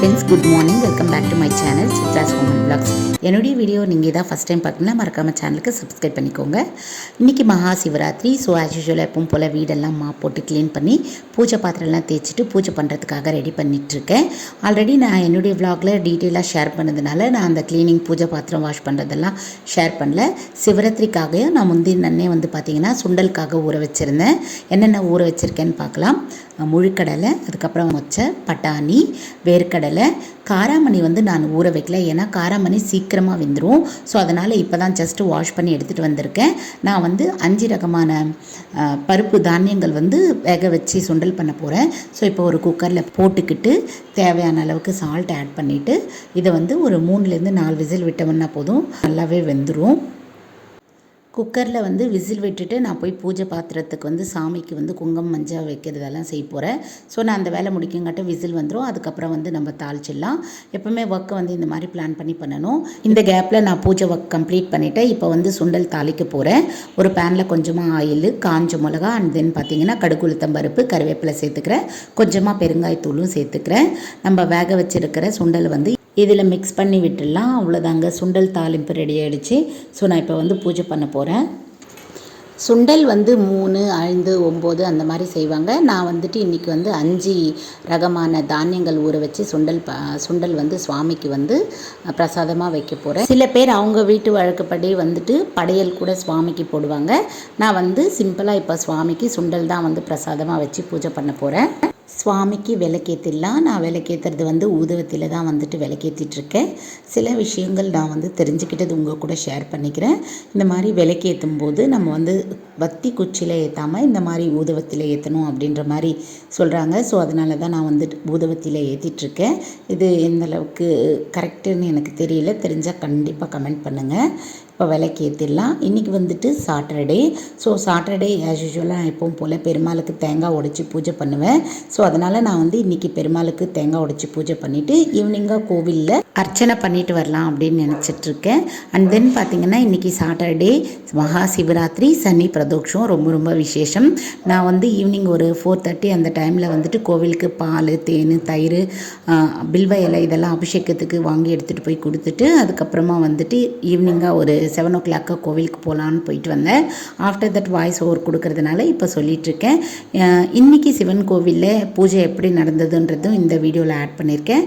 Friends, good morning. Welcome back to my channel Chitra's home and vlogs. என்னுடைய video நீங்கள் இதான் first time பார்க்கணுன்னா மறக்காமல் சேனலுக்கு சப்ஸ்கிரைப் பண்ணிக்கோங்க. இன்றைக்கி மகா சிவராத்திரி. ஸோ ஆஸ் யூஷுவல் எப்பவும் போல் வீடெல்லாம் போட்டு க்ளீன் பண்ணி பூஜை பாத்திரம்லாம் தேய்ச்சிட்டு பூஜை பண்ணுறதுக்காக ரெடி பண்ணிகிட்ருக்கேன். ஆல்ரெடி நான் என்னுடைய வ்ளாகில் டீட்டெயிலாக ஷேர் பண்ணதுனால நான் அந்த க்ளீனிங் பூஜை பாத்திரம் வாஷ் பண்ணுறதெல்லாம் ஷேர் பண்ணல. சிவராத்திரிக்காக நான் முந்தினே பார்த்திங்கன்னா சுண்டலுக்காக ஊற வச்சுருந்தேன். என்னென்ன ஊற வச்சுருக்கேன்னு பார்க்கலாம். முழுக்கடலை, அதுக்கப்புறம் மொச்சை, பட்டாணி, வேர்க்கடலை, காராமணி நான் ஊற வைக்கல, ஏன்னா காராமணி சீக்கிரமாக வெந்துடும். ஸோ அதனால் இப்போ தான் ஜஸ்ட்டு வாஷ் பண்ணி எடுத்துகிட்டு வந்திருக்கேன். நான் 5 ரகமான பருப்பு தானியங்கள் வேக வச்சு சுண்டல் பண்ண போகிறேன். ஸோ இப்போ ஒரு குக்கரில் போட்டுக்கிட்டு தேவையான அளவுக்கு சால்ட் ஆட் பண்ணிவிட்டு இதை ஒரு 3லேருந்து 4 விசில் விட்டோம்னா போதும், நல்லாவே வெந்துடும். குக்கரில் விசில் விட்டுட்டு நான் போய் பூஜை பாத்திரத்துக்கு சாமிக்கு குங்குமம் மஞ்சள் வைக்கிறதெல்லாம் செய்ய போகிறேன். ஸோ நான் அந்த வேலை முடிக்கங்காட்டும் விசில் வந்துடும். அதுக்கப்புறம் நம்ம தாளிச்சிடலாம். எப்போவுமே ஒர்க்கை இந்த மாதிரி பிளான் பண்ணி பண்ணணும். இந்த கேப்பில் நான் பூஜை ஒர்க் கம்ப்ளீட் பண்ணிவிட்டேன். இப்போ சுண்டல் தாளிக்க போகிறேன். ஒரு பேனில் கொஞ்சமாக ஆயில், காஞ்ச மிளகா, அண்ட் தென் பார்த்திங்கன்னா கடுகு, உளுத்தம் பருப்பு, கருவேப்பிலை சேர்த்துக்கிறேன். கொஞ்சமாக பெருங்காயத்தூளும் சேர்த்துக்கிறேன். நம்ம வேக வச்சுருக்கிற சுண்டல் இதில் மிக்ஸ் பண்ணி விட்டுடலாம். அவ்வளோதாங்க, சுண்டல் தாளிப்பு ரெடி ஆகிடுச்சு. ஸோ நான் இப்போ பூஜை பண்ண போகிறேன். சுண்டல் 3, 5, 9 அந்த மாதிரி செய்வாங்க. நான் இன்றைக்கி 5 ரகமான தானியங்கள் ஊற வச்சு சுண்டல் சுவாமிக்கு பிரசாதமாக வைக்க போகிறேன். சில பேர் அவங்க வீட்டு வழக்கப்படி படையல் கூட சுவாமிக்கு போடுவாங்க. நான் சிம்பிளாக இப்போ சுவாமிக்கு சுண்டல் தான் பிரசாதமாக வச்சு பூஜை பண்ண போகிறேன். சுவாமிக்கு விளக்கேற்றிடலாம். நான் விளக்கேற்றுறது ஊதுவத்தியில் தான் விளக்கேற்றிட்டுருக்கேன். சில விஷயங்கள் நான் தெரிஞ்சுக்கிட்டது உங்கள் கூட ஷேர் பண்ணிக்கிறேன். இந்த மாதிரி விளக்கேற்றும் போது நம்ம வத்தி குச்சியில் ஏற்றாமல் இந்த மாதிரி ஊதுவத்தியில் ஏற்றணும் அப்படின்ற மாதிரி சொல்கிறாங்க. ஸோ அதனால தான் நான் ஊதுவத்தியில் ஏற்றிட்டுருக்கேன். இது எந்தளவுக்கு கரெக்டுன்னு எனக்கு தெரியல. தெரிஞ்சால் கண்டிப்பாக கமெண்ட் பண்ணுங்கள். இப்போ விளக்கு ஏற்றிடலாம். இன்றைக்கி சாட்டர்டே. ஸோ சாட்டர்டே ஆஸ் யூஷுவலாக எப்பவும் போல் பெருமாளுக்கு தேங்காய் உடைச்சி பூஜை பண்ணுவேன். ஸோ அதனால் நான் இன்றைக்கி பெருமாளுக்கு தேங்காய் உடைச்சி பூஜை பண்ணிவிட்டு ஈவினிங்காக கோவிலில் அர்ச்சனை பண்ணிட்டு வரலாம் அப்படின்னு நினச்சிட்ருக்கேன். அண்ட் தென் பார்த்திங்கன்னா இன்றைக்கி சாட்டர்டே, மகா சிவராத்திரி, சனி பிரதோஷம், ரொம்ப ரொம்ப விசேஷம். நான் ஈவினிங் ஒரு 4:30 அந்த டைமில் கோவிலுக்கு பால், தேன், தயிர், பில்வ இலை இதெல்லாம் அபிஷேகத்துக்கு வாங்கி எடுத்துகிட்டு போய் கொடுத்துட்டு அதுக்கப்புறமா ஈவினிங்காக ஒரு 7 o'clock கோவிலுக்கு போகலான்னு போயிட்டு வந்தேன். ஆஃப்டர் தட் வாய்ஸ் ஓவர் கொடுக்கறதுனால இப்போ சொல்லிகிட்ருக்கேன். இன்றைக்கி சிவன் கோவிலில் பூஜை எப்படி நடந்ததுன்றதும் இந்த வீடியோவில் ஆட் பண்ணியிருக்கேன்.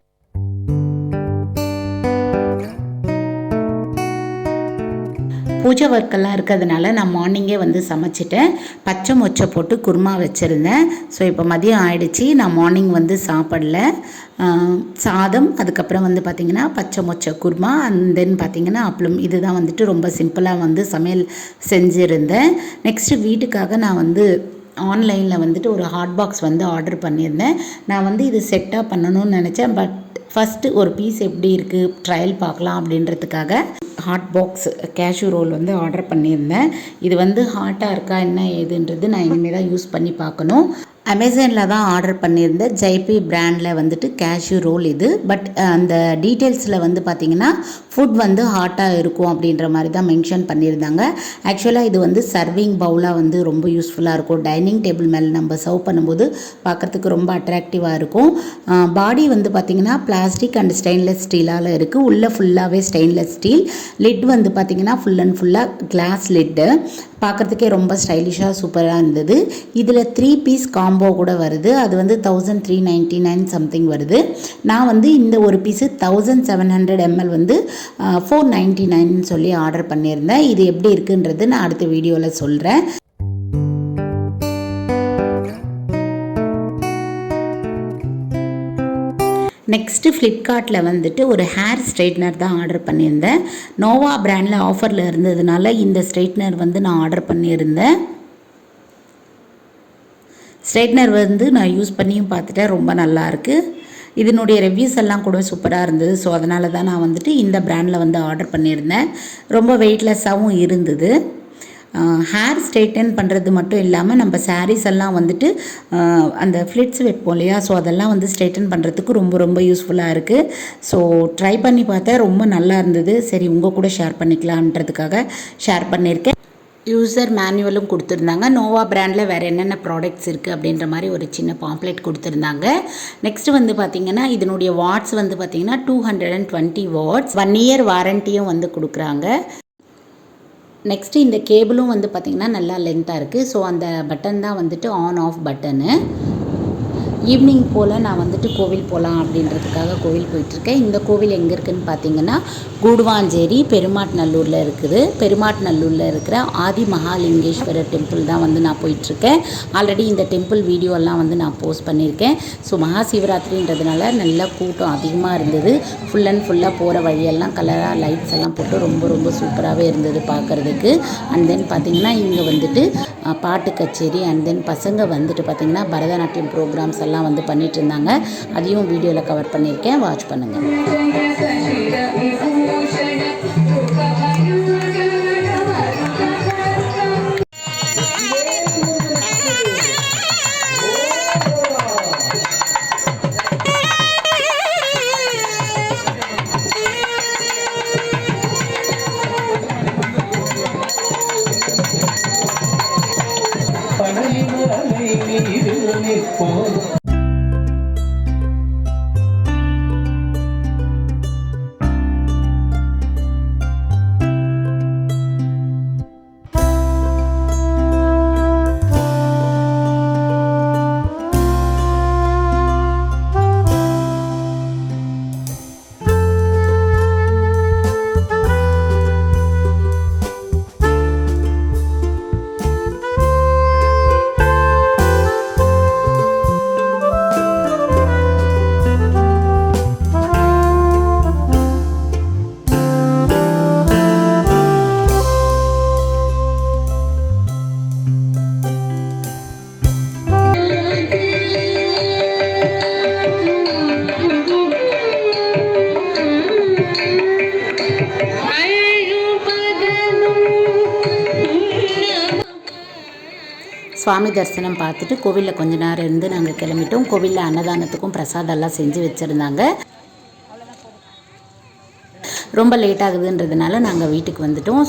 பூஜை ஒர்க்கெல்லாம் இருக்கிறதுனால நான் மார்னிங்கே சமைச்சிட்டேன். பச்சை மொச்சை போட்டு குருமா வச்சுருந்தேன். ஸோ இப்போ மதியம் ஆயிடுச்சு. நான் மார்னிங் சாப்பிடல. சாதம், அதுக்கப்புறம் பார்த்திங்கன்னா பச்சை மொச்சை குருமா, அண்ட் தென் பார்த்திங்கன்னா அப்பளம். இதுதான் ரொம்ப சிம்பிளாக சமையல் செஞ்சுருந்தேன். நெக்ஸ்ட்டு வீட்டுக்காக நான் ஆன்லைனில் ஒரு ஹாட் பாக்ஸ் ஆர்டர் பண்ணியிருந்தேன். நான் இது செட்டாக பண்ணணும்னு நினச்சேன். பட் ஃபஸ்ட்டு ஒரு பீஸ் எப்படி இருக்குது ட்ரையல் பார்க்கலாம் அப்படின்றதுக்காக hot box cashew roll order பண்ணியிருந்தேன். இது ஹாட்டாக இருக்கா என்ன ஏதுன்றது நான் இனிமேல் தான் யூஸ் பண்ணி பார்க்கணும். அமேசானில் தான் ஆர்டர் பண்ணியிருந்தேன். ஜைபி பிராண்டில் கேஷ்யூ ரோல் இது. பட் அந்த டீட்டெயில்ஸில் பார்த்திங்கன்னா ஃபுட் ஹாட்டாக இருக்கும் அப்படின்ற மாதிரி தான் மென்ஷன் பண்ணியிருந்தாங்க. ஆக்சுவலாக இது சர்விங் பவுலாக ரொம்ப யூஸ்ஃபுல்லாக இருக்கும். டைனிங் டேபிள் மேலே நம்ம சர்வ் பண்ணும்போது பார்க்குறதுக்கு ரொம்ப அட்ராக்டிவாக இருக்கும். பாடி பார்த்திங்கன்னா பிளாஸ்டிக் அண்ட் ஸ்டெயின்லெஸ் ஸ்டீலால் இருக்குது. உள்ளே ஃபுல்லாகவே ஸ்டெயின்லெஸ் ஸ்டீல். லிட் பார்த்திங்கன்னா ஃபுல் அண்ட் ஃபுல்லாக கிளாஸ் லிட்டு. பார்க்குறதுக்கே ரொம்ப ஸ்டைலிஷாக சூப்பராக இருந்தது. இதில் 3 பீஸ் காம்போ கூட வருது. அது 1399 சம்திங் வருது. நான் இந்த ஒரு பீஸு 1700 ml 499 சொல்லி ஆர்டர் பண்ணியிருந்தேன். இது எப்படி இருக்குன்றது நான் அடுத்த வீடியோவில் சொல்கிறேன். நெக்ஸ்ட்டு ஃப்ளிப்கார்ட்டில் ஒரு ஹேர் ஸ்ட்ரைட்னர் தான் ஆர்டர் பண்ணியிருந்தேன். நோவா பிராண்டில் ஆஃபரில் இருந்ததுனால இந்த ஸ்ட்ரைட்னர் நான் ஆர்டர் பண்ணியிருந்தேன். ஸ்ட்ரைட்னர் நான் யூஸ் பண்ணியும் பார்த்துட்டேன். ரொம்ப நல்லாயிருக்கு. இதனுடைய ரிவ்யூஸ் எல்லாம் கூட சூப்பராக இருந்தது. ஸோ அதனால தான் நான் இந்த பிராண்டில் ஆர்டர் பண்ணியிருந்தேன். ரொம்ப வெயிட்லெஸ்ஸாகவும் இருந்தது. ஹேர் ஸ்ட்ரைட்டன் பண்ணுறது மட்டும் இல்லாமல் நம்ம சாரீஸ் எல்லாம் அந்த ஃப்ளிட்ஸ் வைப்போம் இல்லையா, ஸோ அதெல்லாம் ஸ்ட்ரைட்டன் பண்ணுறதுக்கு ரொம்ப ரொம்ப யூஸ்ஃபுல்லாக இருக்குது. ஸோ ட்ரை பண்ணி பார்த்தேன், ரொம்ப நல்லா இருந்தது. சரி உங்கள் கூட ஷேர் பண்ணிக்கலான்றதுக்காக ஷேர் பண்ணியிருக்கேன். யூசர் மேனுவலும் கொடுத்துருந்தாங்க. நோவா பிராண்டில் வேறு என்னென்ன ப்ராடக்ட்ஸ் இருக்குது அப்படின்ற மாதிரி ஒரு சின்ன பாம்ப்ளெட் கொடுத்துருந்தாங்க. நெக்ஸ்ட்டு வந்து பார்த்திங்கன்னா இதனுடைய வாட்ஸ் வந்து பார்த்திங்கன்னா 220 வாட்ஸ், 1 இயர் வாரண்டியும் வந்து கொடுக்குறாங்க. நெக்ஸ்ட்டு இந்த கேபிளும் வந்து பார்த்திங்கன்னா நல்லா லென்த்தாக இருக்குது. ஸோ அந்த பட்டன் தான் வந்துட்டு ஆன் ஆஃப் பட்டனு. ஈவினிங் போல் நான் வந்துட்டு கோவில் போகலாம் அப்படின்றதுக்காக கோவில் போயிட்டுருக்கேன். இந்த கோவில் எங்கே இருக்குதுன்னு பார்த்தீங்கன்னா கூடுவாஞ்சேரி பெருமாட்நல்லூரில் இருக்குது. பெருமாட்நல்லூரில் இருக்கிற ஆதி மகாலிங்கேஸ்வரர் டெம்பிள் தான் வந்து நான் போயிட்டுருக்கேன். ஆல்ரெடி இந்த டெம்பிள் வீடியோலாம் வந்து நான் போஸ்ட் பண்ணியிருக்கேன். ஸோ மகா சிவராத்திரின்றதுனால நல்ல கூட்டம் அதிகமாக இருந்தது. ஃபுல் அண்ட் ஃபுல்லாக போகிற வழியெல்லாம் கலராக லைட்ஸ் எல்லாம் போட்டு ரொம்ப ரொம்ப சூப்பராகவே இருந்தது பார்க்குறதுக்கு. அண்ட் தென் பார்த்திங்கன்னா இங்கே வந்துட்டு பாட்டு கச்சேரி அண்ட் தென் பசங்க வந்துட்டு பார்த்திங்கன்னா பரதநாட்டியம் ப்ரோக்ராம்ஸ் எல்லாம் வந்து பண்ணிட்டு இருந்தாங்க. அதையும் வீடியோவில் கவர் பண்ணியிருக்கேன், வாட்ச் பண்ணுங்கள். சுவாமி தரிசனம் பார்த்துட்டு கோவிலில் கொஞ்ச நேரம் இருந்து நாங்கள் கிளம்பிட்டோம். கோவிலில் அன்னதானத்துக்கும் பிரசாதம்லாம் செஞ்சு வச்சுருந்தாங்க. ரொம்ப லேட் ஆகுதுன்றதுனால நாங்கள் வீட்டுக்கு வந்துட்டோம்.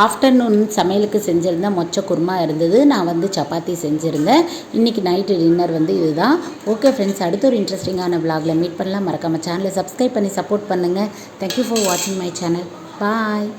ஆஃப்டர்நூன் சமையலுக்கு செஞ்சுருந்தேன், மொச்ச குருமா இருந்தது. நான் வந்து சப்பாத்தி செஞ்சுருந்தேன். இன்றைக்கி நைட்டு டின்னர் வந்து இதுதான். ஓகே ஃப்ரெண்ட்ஸ், அடுத்த ஒரு இன்ட்ரெஸ்டிங்கான விலாகில் மீட் பண்ணலாம். மறக்காமல் சேனலை சப்ஸ்கிரைப் பண்ணி சப்போர்ட் பண்ணுங்கள். தேங்க்யூ ஃபார் வாட்சிங் மை சேனல். பாய்.